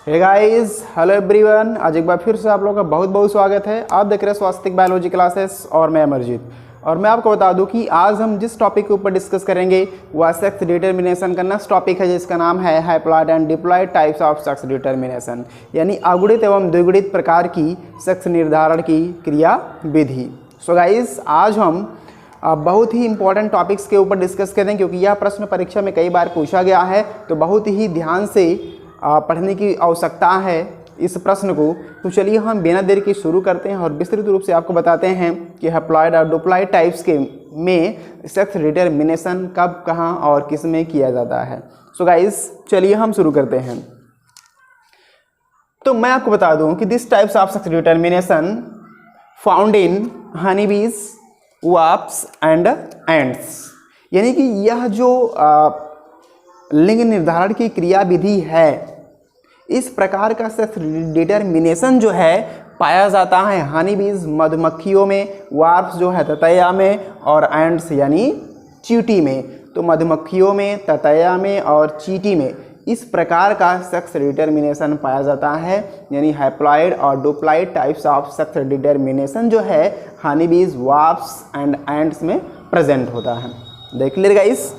Hey guys, hello everyone. आज एक बार फिर से आप लोगों का बहुत बहुत स्वागत है। आप देख रहे हैं स्वास्थ्य बायोलॉजी क्लासेस और मैं अमरजीत। और मैं आपको बता दूं कि आज हम जिस टॉपिक के ऊपर डिस्कस करेंगे वह सेक्स डिटर्मिनेशन का नेक्स्ट टॉपिक है, जिसका नाम है haploid and diploid types of sex determination, यानी अगुणित एवं द्विगुणित प्रकार की सेक्स निर्धारण की क्रिया विधि। सो गाइस, आज हम बहुत ही इंपॉर्टेंट टॉपिक्स के ऊपर डिस्कस करें, क्योंकि यह प्रश्न परीक्षा में कई बार पूछा गया है, तो बहुत ही ध्यान से पढ़ने की आवश्यकता है इस प्रश्न को। तो चलिए हम बिना देर के शुरू करते हैं और विस्तृत रूप से आपको बताते हैं कि हैप्लॉइड और डिप्लॉइड टाइप्स के में सेक्स डिटर्मिनेशन कब, कहाँ और किस में किया जाता है। सो गाइस, चलिए हम शुरू करते हैं। तो मैं आपको बता दूं कि this types of sex determination found in Honey बीज, वाप्स एंड एंड्स, यानी कि यह जो लिंग निर्धारण की क्रिया विधि है, इस प्रकार का सेक्स डिटर्मिनेशन जो है पाया जाता है हनी बीज मधुमक्खियों में, वार्प्स जो है ततैया में, और एंड्स यानी चींटी में। तो मधुमक्खियों में, ततैया में और चींटी में इस प्रकार का सेक्स डिटर्मिनेशन पाया जाता है, यानी हैप्लॉइड और diploid types of sex determination जो है हनी बीज, वार्प्स एंड एंड्स में प्रेजेंट होता है। देख लीजिएगा गाइस।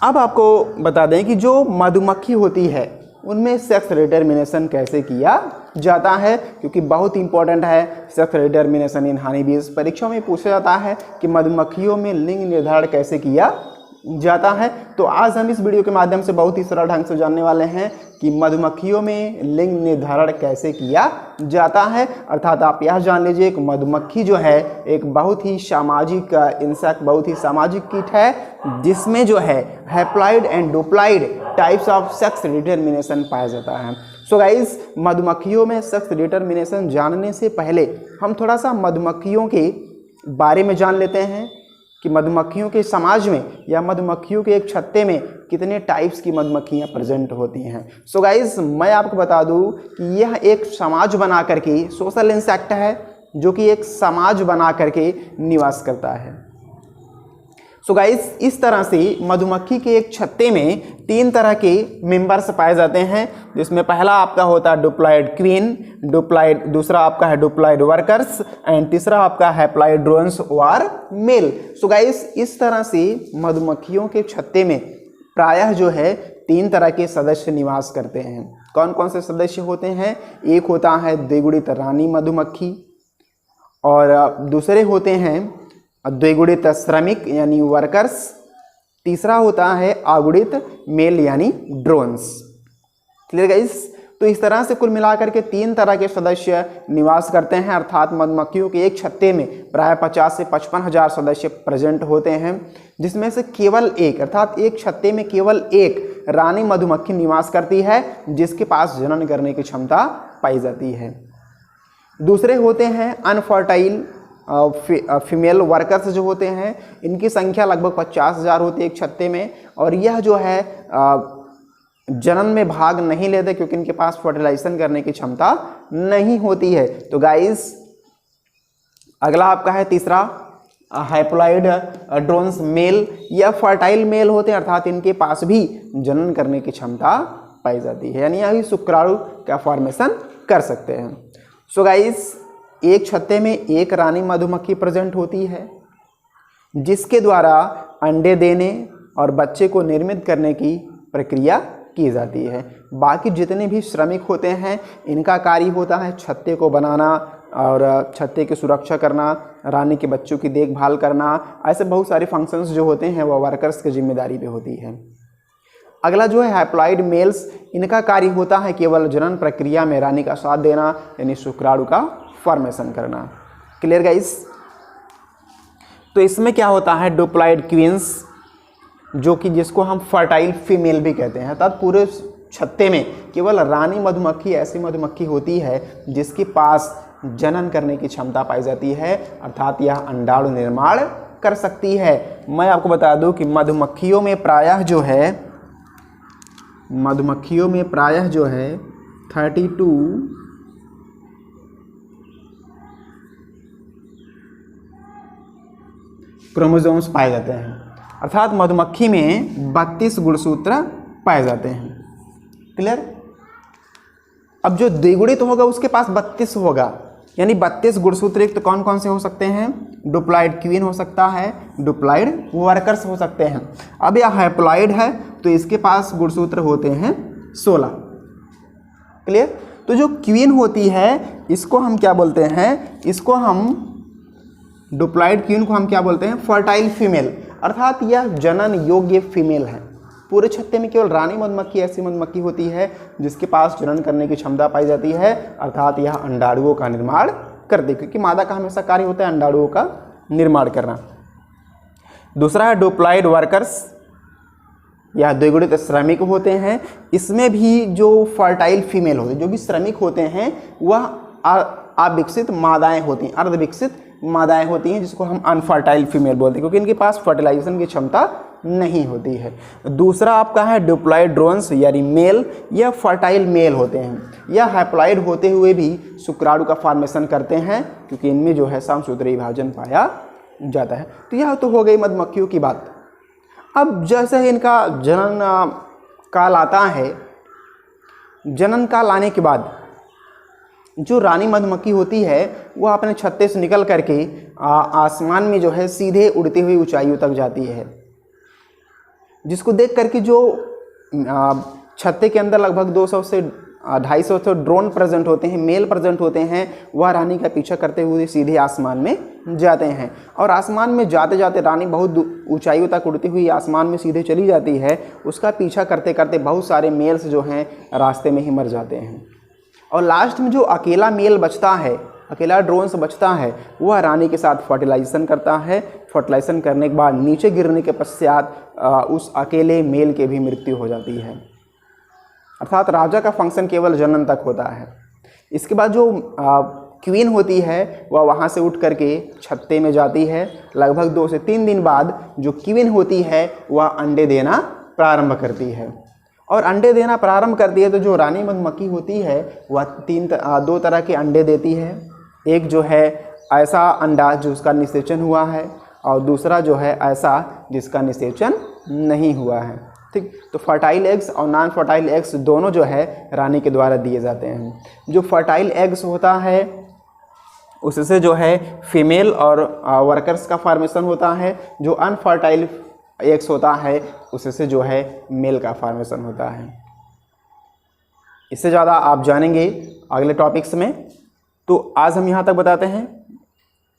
अब आपको बता दें कि जो मधुमक्खी होती है उनमें सेक्स डिटर्मिनेशन कैसे किया जाता है, क्योंकि बहुत इंपॉर्टेंट है सेक्स डिटर्मिनेशन इन हनी बीज। परीक्षाओं में पूछा जाता है कि मधुमक्खियों में लिंग निर्धारण कैसे किया जाता है। तो आज हम इस वीडियो के माध्यम से बहुत ही सरल ढंग से जानने वाले हैं कि मधुमक्खियों में लिंग निर्धारण कैसे किया जाता है। अर्थात आप यह जान लीजिए कि मधुमक्खी जो है एक बहुत ही सामाजिक इंसेक्ट, बहुत ही सामाजिक कीट है, जिसमें जो है haploid and diploid types of sex determination पाया जाता है। सो गाइस, मधुमक्खियों में सेक्स डिटर्मिनेशन जानने से पहले हम थोड़ा सा मधुमक्खियों के बारे में जान लेते हैं कि मधुमक्खियों के समाज में या मधुमक्खियों के एक छत्ते में कितने टाइप्स की मधुमक्खियां प्रेजेंट होती हैं। सो गाइस, मैं आपको बता दूं कि यह एक समाज बना करके सोशल इंसेक्ट है, जो कि एक समाज बना करके निवास करता है। सो गाइस, इस तरह से मधुमक्खी के एक छत्ते में 3 तरह के मेंबर्स पाए जाते हैं, जिसमें पहला आपका होता है डिप्लॉइड क्वीन, डिप्लॉइड, दूसरा आपका है डिप्लॉइड वर्कर्स एंड तीसरा आपका हैप्लॉइड ड्रोन्स और मेल। सो गाइस, इस तरह से मधुमक्खियों के छत्ते में प्रायः जो है 3 तरह के सदस्य निवास करते हैं। कौन कौन से सदस्य होते हैं? एक होता है द्विगुणित रानी मधुमक्खी, और दूसरे होते हैं द्विगुणित श्रमिक यानी वर्कर्स, तीसरा होता है अगुणित मेल यानी ड्रोन्स। Clear guys? तो इस तरह से कुल मिलाकर के 3 तरह के सदस्य निवास करते हैं। अर्थात मधुमक्खियों के एक छत्ते में प्राय 50 से 55 हजार सदस्य प्रेजेंट होते हैं, जिसमें से केवल एक, अर्थात एक छत्ते में केवल एक रानी मधुमक्खी निवास करती है, जिसके पास जनन करने की क्षमता पाई जाती है। दूसरे होते हैं अनफर्टाइल फीमेल वर्कर्स जो होते हैं, इनकी संख्या लगभग 50,000 होती है एक छत्ते में, और यह जो है जनन में भाग नहीं लेते, क्योंकि इनके पास फर्टिलाइजेशन करने की क्षमता नहीं होती है। तो गाइस, अगला आपका है तीसरा हैप्लॉइड ड्रोन्स मेल। यह फर्टाइल मेल होते हैं, अर्थात इनके पास भी जनन करने की क्षमता पाई जाती है, यानी अभी शुक्राणु का फॉर्मेशन कर सकते हैं। सो गाइस, एक छत्ते में एक रानी मधुमक्खी प्रेजेंट होती है, जिसके द्वारा अंडे देने और बच्चे को निर्मित करने की प्रक्रिया की जाती है। बाकी जितने भी श्रमिक होते हैं, इनका कार्य होता है छत्ते को बनाना और छत्ते की सुरक्षा करना, रानी के बच्चों की देखभाल करना। ऐसे बहुत सारे फंक्शंस जो होते हैं वह वर्कर्स की जिम्मेदारी पे होती है। अगला जो है हैप्लॉइड मेल्स, इनका कार्य होता है केवल जनन प्रक्रिया में रानी का साथ देना, यानी शुक्राणु का फॉर्मेशन करना। Clear guys? तो इसमें क्या होता है डिप्लॉइड क्वींस, जो कि जिसको हम फर्टाइल फीमेल भी कहते हैं, अर्थात पूरे छत्ते में केवल रानी मधुमक्खी ऐसी मधुमक्खी होती है जिसके पास जनन करने की क्षमता पाई जाती है, अर्थात यह अंडाणु निर्माण कर सकती है। मैं आपको बता दूं कि मधुमक्खियों में प्रायः जो है 32 क्रोमोसोम्स पाए जाते हैं, अर्थात मधुमक्खी में 32 गुणसूत्र पाए जाते हैं। क्लियर? अब जो द्विगुणित होगा उसके पास 32 होगा, यानी 32 गुणसूत्र युक्त कौन कौन से हो सकते हैं? डुप्लॉइड क्वीन हो सकता है, डुप्लॉइड वर्कर्स हो सकते हैं। अब यह हैप्लॉइड है तो इसके पास गुणसूत्र होते हैं 16। क्लियर? तो जो क्वीन होती है इसको हम क्या बोलते हैं? इसको हम डुप्लॉइड क्वीन को हम क्या बोलते हैं? फर्टाइल फीमेल, अर्थात यह जनन योग्य फीमेल है। पूरे छत्ते में केवल रानी मधुमक्खी ऐसी मधुमक्खी होती है जिसके पास जनन करने की क्षमता पाई जाती है, अर्थात यह अंडाणुओं का निर्माण करती है, क्योंकि मादा का हमेशा कार्य होता है अंडाणुओं का निर्माण करना। दूसरा है डुप्लॉइड वर्कर्स, यह द्विगुणित श्रमिक होते हैं। इसमें भी जो फर्टाइल फीमेल होते हैं, जो भी श्रमिक होते हैं, वह अविकसित मादाएं होती हैं, अर्धविकसित मादाएं होती हैं, जिसको हम अनफर्टाइल फीमेल बोलते हैं, क्योंकि इनके पास फर्टिलाइजेशन की क्षमता नहीं होती है। दूसरा आपका है डिप्लॉइड ड्रोन्स यानी मेल, यह फर्टाइल मेल होते हैं। यह हैप्लॉइड होते हुए भी शुक्राणु का फॉर्मेशन करते हैं, क्योंकि इनमें जो है समसूत्री विभाजन पाया जाता है। तो यह तो हो गई मधुमक्खियों की बात। अब जैसे इनका जनन काल आता है, जनन काल आने के बाद जो रानी मधुमक्खी होती है वह अपने छत्ते से निकल करके आसमान में जो है सीधे उड़ती हुई ऊंचाइयों तक जाती है, जिसको देख करके जो छत्ते के अंदर लगभग 200 से 250 तो ड्रोन प्रेजेंट होते हैं, मेल प्रेजेंट होते हैं, वह रानी का पीछा करते हुए सीधे आसमान में जाते हैं। और आसमान में जाते जाते रानी बहुत ऊंचाइयों तक उड़ती हुई आसमान में सीधे चली जाती है। उसका पीछा करते करते बहुत सारे मेल्स जो हैं रास्ते में ही मर जाते हैं, और लास्ट में जो अकेला मेल बचता है, अकेला ड्रोन्स बचता है, वह रानी के साथ फर्टिलाइजेशन करता है। फर्टिलाइजेशन करने के बाद नीचे गिरने के पश्चात उस अकेले मेल की भी मृत्यु हो जाती है, अर्थात राजा का फंक्शन केवल जनन तक होता है। इसके बाद जो क्वीन होती है वह वहाँ से उठ करके छत्ते में जाती है। लगभग 2 से 3 दिन बाद जो क्वीन होती है वह अंडे देना प्रारंभ करती है, और अंडे देना प्रारंभ करती है तो जो रानी मधुमक्खी होती है वह 2 तरह के अंडे देती है। एक जो है ऐसा अंडा जिसका निषेचन हुआ है, और दूसरा जो है ऐसा जिसका निषेचन नहीं हुआ है। ठीक, तो फर्टाइल एग्स और नॉन फर्टाइल एग्स दोनों जो है रानी के द्वारा दिए जाते हैं। जो फर्टाइल एग्स होता है उससे जो है फीमेल और वर्कर्स का फॉर्मेशन होता है। जो अनफर्टाइल एग्स होता है उससे जो है मेल का फॉर्मेशन होता है। इससे ज़्यादा आप जानेंगे अगले टॉपिक्स में, तो आज हम यहाँ तक बताते हैं।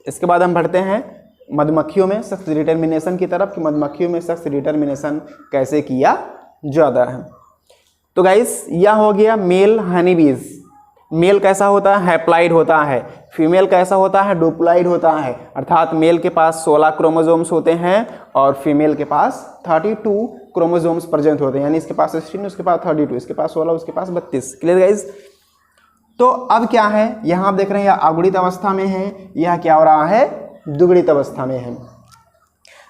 इसके बाद हम बढ़ते हैं मधुमक्खियों में सेक्स डिटर्मिनेशन की तरफ, कि मधुमक्खियों में सेक्स डिटर्मिनेशन कैसे किया जाता है। तो गाइस यह हो गया मेल हनी बीज। मेल कैसा होता है? हैप्लॉइड होता है। फीमेल कैसा होता है? डुप्लॉइड होता है, अर्थात मेल के पास 16 क्रोमोसोम्स होते हैं और फीमेल के पास 32 क्रोमोसोम्स प्रेजेंट होते हैं, यानी इसके पास 16, उसके पास 32, इसके पास 16, उसके पास 32। Clear guys? तो अब क्या है, यहाँ आप देख रहे हैं यह अगुणित अवस्था में है, यह क्या हो रहा है? द्विगुणित अवस्था में है।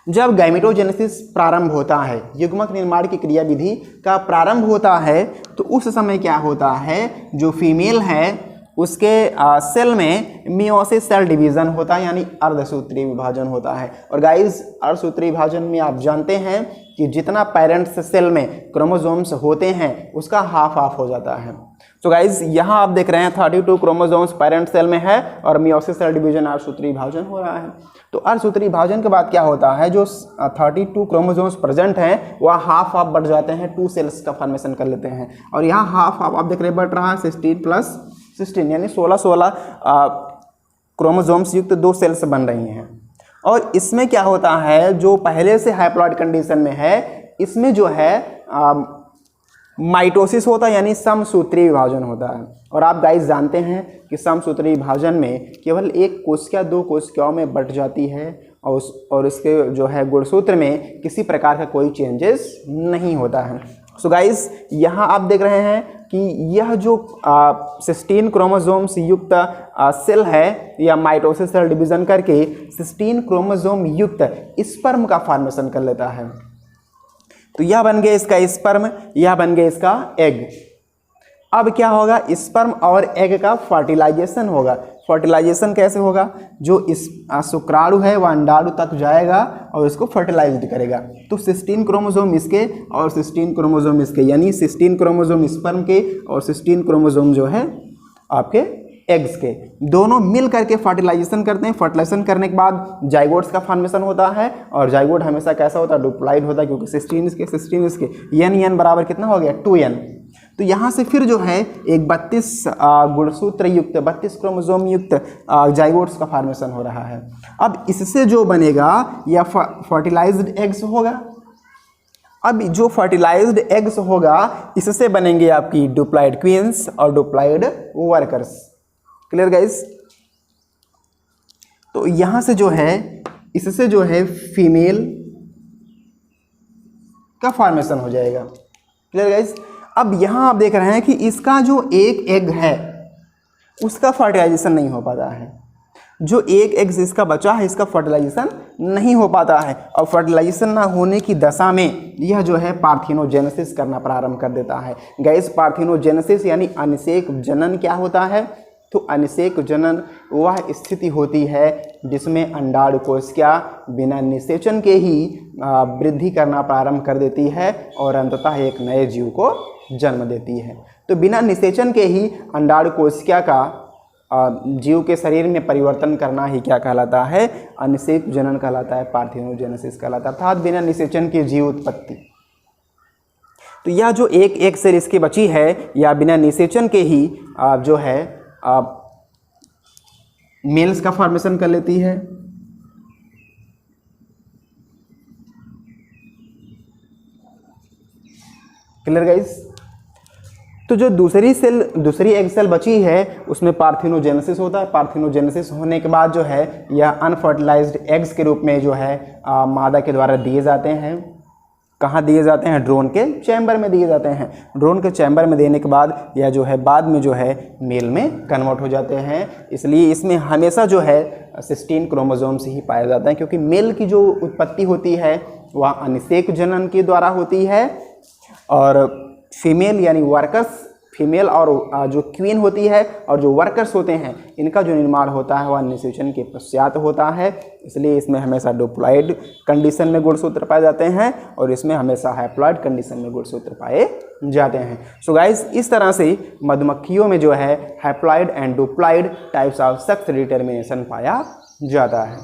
जब गैमेटोजेनेसिस प्रारंभ होता है, युग्मक निर्माण की क्रियाविधि का प्रारंभ होता है, तो उस समय क्या होता है, जो फीमेल है उसके सेल में मियोसिस सेल डिवीजन होता है, यानी अर्धसूत्री विभाजन होता है। और गाइस अर्धसूत्री विभाजन में आप जानते हैं कि जितना पेरेंट्स सेल में क्रोमोसोम्स होते हैं उसका हाफ हाफ हो जाता है। तो गाइज यहाँ आप देख रहे हैं 32 क्रोमोसोम्स पेरेंट सेल में है और मियोसिस सेल डिवीजन अर्धसूत्री विभाजन हो रहा है। तो अर्धसूत्री विभाजन के बाद क्या होता है, जो 32 क्रोमोसोम्स प्रेजेंट हैं वह हाफ हाफ बढ़ जाते हैं, 2 सेल्स का फॉर्मेशन कर लेते हैं। और यहाँ हाफ हाफ आप देख रहे हैं बढ़ रहा है 16 + 16, यानी 16 क्रोमोसोम्स युक्त 2 सेल्स बन रही हैं। और इसमें क्या होता है, जो पहले से हैप्लॉइड कंडीशन में है इसमें जो है माइटोसिस होता है, यानी समसूत्री विभाजन होता है। और आप गाइस जानते हैं कि समसूत्री विभाजन में केवल एक कोशिका 2 कोशिकाओं में बट जाती है, और इसके जो है गुणसूत्र में किसी प्रकार का कोई चेंजेस नहीं होता है। सो गाइस यहाँ आप देख रहे हैं कि यह जो 16 क्रोमोसोम्स युक्त सेल है, या माइटोसिस सेल डिवीजन करके 16 क्रोमोसोम युक्त स्पर्म का फॉर्मेशन कर लेता है। तो यह बन गया इसका स्पर्म, यह बन गया इसका एग। अब क्या होगा, स्पर्म और एग का फर्टिलाइजेशन होगा। फर्टिलाइजेशन कैसे होगा, जो इस शुक्राणु है वह अंडाणु तक जाएगा और इसको फर्टिलाइज करेगा। तो 16 क्रोमोसोम इसके और 16 क्रोमोसोम इसके, यानी 16 क्रोमोसोम स्पर्म के और 16 क्रोमोसोम जो है आपके एग्स के, दोनों मिल करके फर्टिलाइजेशन करते हैं। फर्टिलाइजेशन करने के बाद जाइगोट्स का फॉर्मेशन होता है और जाइगोट हमेशा कैसा होता है, डिप्लॉइड होता है, क्योंकि 16 इसके n बराबर कितना हो गया 2n। तो यहाँ से फिर जो है एक 32 गुणसूत्र युक्त 32 क्रोमोसोम युक्त जाइगोट्स का फॉर्मेशन हो रहा है। अब इससे जो बनेगा यह फर्टिलाइज्ड एग्स होगा। अब जो फर्टिलाइज्ड एग्स होगा इससे बनेंगे आपकी डिप्लॉइड क्वींस और डिप्लॉइड वर्कर्स। Clear guys? तो यहां से जो है इससे जो है फीमेल का फॉर्मेशन हो जाएगा। Clear guys? अब यहां आप देख रहे हैं कि इसका जो एक एग है उसका फर्टिलाइजेशन नहीं हो पाता है, जो एक एग इसका बचा है इसका फर्टिलाइजेशन नहीं हो पाता है, और फर्टिलाइजेशन ना होने की दशा में यह जो है पार्थिनोजेनेसिस करना प्रारंभ कर देता है। गाइस, पार्थिनोजेनेसिस यानी अनिषेक जनन क्या होता है? तो अनिषेक जनन वह स्थिति होती है जिसमें अंडाणु कोशिका बिना निषेचन के ही वृद्धि करना प्रारंभ कर देती है और अंततः एक नए जीव को जन्म देती है। तो बिना निषेचन के ही अंडाणु कोशिका का जीव के शरीर में परिवर्तन करना ही क्या कहलाता है? अनिषेक जनन कहलाता है, पार्थिनोजेनेसिस कहलाता है, अर्थात बिना निषेचन की जीव उत्पत्ति। तो यह जो एक सेल इसकी बची है या बिना निषेचन के ही जो है मेल्स का फॉर्मेशन कर लेती है। Clear guys? तो जो दूसरी एग सेल बची है उसमें पार्थिनोजेनेसिस होता है। पार्थिनोजेनेसिस होने के बाद जो है यह अनफर्टिलाइज्ड एग्स के रूप में जो है मादा के द्वारा दिए जाते हैं। कहाँ दिए जाते हैं? ड्रोन के चैम्बर में दिए जाते हैं। ड्रोन के चैम्बर में देने के बाद यह जो है बाद में जो है मेल में कन्वर्ट हो जाते हैं। इसलिए इसमें हमेशा जो है 16 क्रोमोसोम्स ही पाए जाते हैं, क्योंकि मेल की जो उत्पत्ति होती है वह अनिषेक जनन के द्वारा होती है, और फीमेल यानी वर्कर्स, फीमेल और जो क्वीन होती है और जो वर्कर्स होते हैं इनका जो निर्माण होता है वह निषेचन के पश्चात होता है। इसलिए इसमें हमेशा डिप्लॉइड कंडीशन में गुणसूत्र पाए जाते हैं और इसमें हमेशा हैप्लॉइड कंडीशन में गुणसूत्र पाए जाते हैं। सो गाइस, इस तरह से मधुमक्खियों में जो है haploid and diploid types of sex determination पाया जाता है।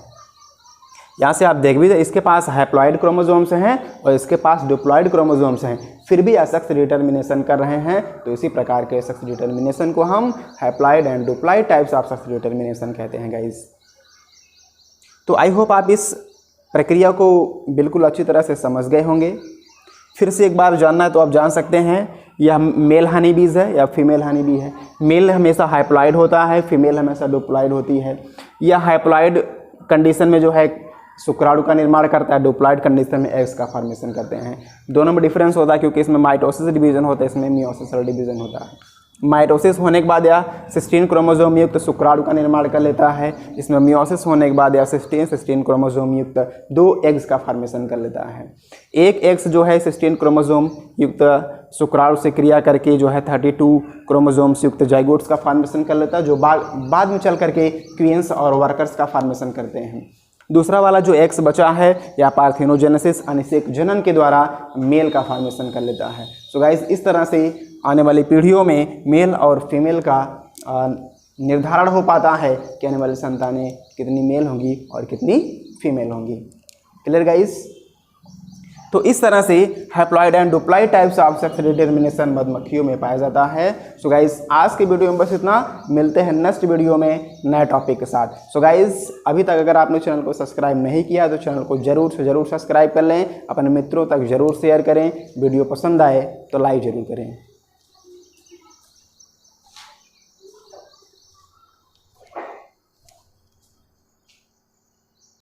यहाँ से आप देख भी इसके पास हैप्लॉइड क्रोमोसोम्स हैं और इसके पास डिप्लॉइड क्रोमोसोम्स हैं, फिर भी सेक्स डिटर्मिनेशन कर रहे हैं। तो इसी प्रकार के सेक्स डिटर्मिनेशन को हम haploid and diploid types of sex determination कहते हैं गाइस। तो आई होप आप इस प्रक्रिया को बिल्कुल अच्छी तरह से समझ गए होंगे। फिर से एक बार जानना है तो आप जान सकते हैं, यह मेल हनी बीज है या फीमेल हनी बी है। मेल हमेशा हैप्लॉइड होता है, फीमेल हमेशा डिप्लॉइड होती है। यह हैप्लॉइड कंडीशन में जो है शुक्राणु का निर्माण करता है, डिप्लॉइड कंडीशन में एग्स का फॉर्मेशन करते हैं। दोनों में डिफरेंस होता है, क्योंकि इसमें माइटोसिस डिवीजन होता है, इसमें मियोसिस डिवीजन होता है। माइटोसिस होने के बाद यह 16 क्रोमोसोम युक्त शुक्राणु का निर्माण कर लेता है। इसमें मियोसिस होने के बाद यह 16 क्रोमोसोम युक्त 2 एग्स का फॉर्मेशन कर लेता है। एक एग्स जो है 16 क्रोमोसोम युक्त शुक्राणु से क्रिया करके जो है 32 क्रोमोसोम्स युक्त जाइगोट्स का फॉर्मेशन कर लेता है, जो बाद में चल करके क्वींस और वर्कर्स का फॉर्मेशन करते हैं। दूसरा वाला जो एक्स बचा है या पार्थिनोजेनेसिस अनिषेक जनन के द्वारा मेल का फॉर्मेशन कर लेता है। सो गाइस, इस तरह से आने वाली पीढ़ियों में मेल और फीमेल का निर्धारण हो पाता है कि आने वाली संतानें कितनी मेल होंगी और कितनी फीमेल होंगी। Clear guys? तो इस तरह से haploid and diploid types of sex determination मधुमक्खियों में पाया जाता है। सो गाइस, आज के वीडियो में बस इतना। मिलते हैं नेक्स्ट वीडियो में नए टॉपिक के साथ। सो गाइस, अभी तक अगर आपने चैनल को सब्सक्राइब नहीं किया तो चैनल को जरूर से जरूर सब्सक्राइब कर लें, अपने मित्रों तक जरूर शेयर करें, वीडियो पसंद आए तो लाइक जरूर करें।